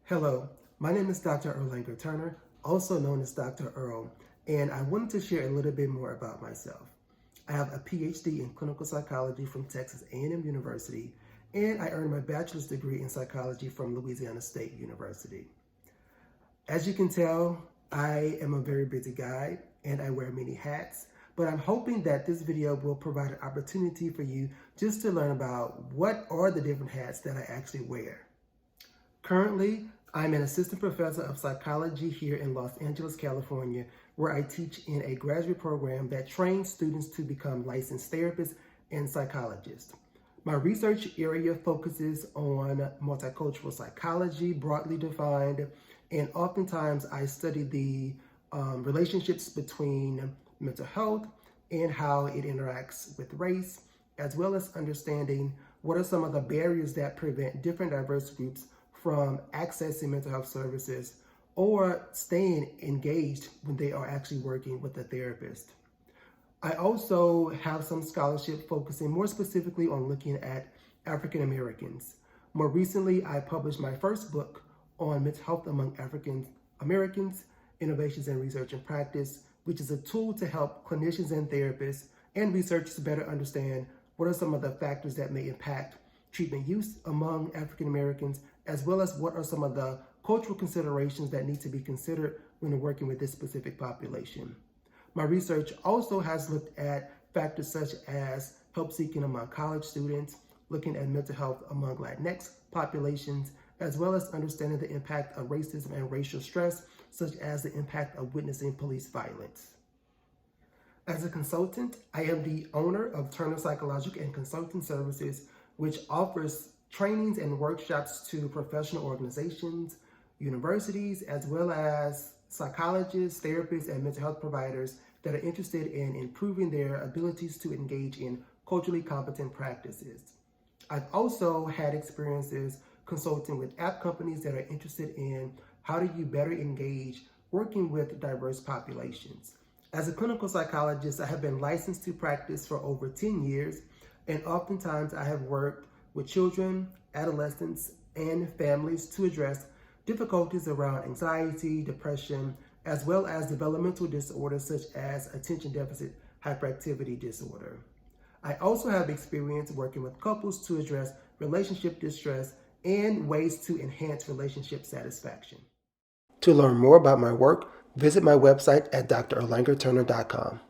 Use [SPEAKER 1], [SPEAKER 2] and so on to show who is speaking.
[SPEAKER 1] Hello, my name is Dr. Earl Turner, also known as Dr. Earl, and I wanted to share a little bit more about myself. I have a PhD in clinical psychology from Texas A&M University, and I earned my bachelor's degree in psychology from Louisiana State University. As you can tell, I am a very busy guy, and I wear many hats, but I'm hoping that this video will provide an opportunity for you just to learn about what are the different hats that I actually wear. Currently, I'm an assistant professor of psychology here in Los Angeles, California, where I teach in a graduate program that trains students to become licensed therapists and psychologists. My research area focuses on multicultural psychology, broadly defined, and oftentimes I study the relationships between mental health and how it interacts with race, as well as understanding what are some of the barriers that prevent different diverse groups from accessing mental health services or staying engaged when they are actually working with a therapist. I also have some scholarship focusing more specifically on looking at African Americans. More recently, I published my first book on mental health among African Americans, Innovations in Research and Practice, which is a tool to help clinicians and therapists and researchers better understand what are some of the factors that may impact treatment use among African Americans, as well as what are some of the cultural considerations that need to be considered when working with this specific population. My research also has looked at factors such as help seeking among college students, looking at mental health among Latinx populations, as well as understanding the impact of racism and racial stress, such as the impact of witnessing police violence. As a consultant, I am the owner of Turner Psychological and Consulting Services, which offers trainings and workshops to professional organizations, universities, as well as psychologists, therapists, and mental health providers that are interested in improving their abilities to engage in culturally competent practices. I've also had experiences consulting with app companies that are interested in how do you better engage working with diverse populations. As a clinical psychologist, I have been licensed to practice for over 10 years, and oftentimes I have worked with children, adolescents, and families to address difficulties around anxiety, depression, as well as developmental disorders such as attention deficit hyperactivity disorder. I also have experience working with couples to address relationship distress and ways to enhance relationship satisfaction. To learn more about my work, visit my website at drlangerturner.com.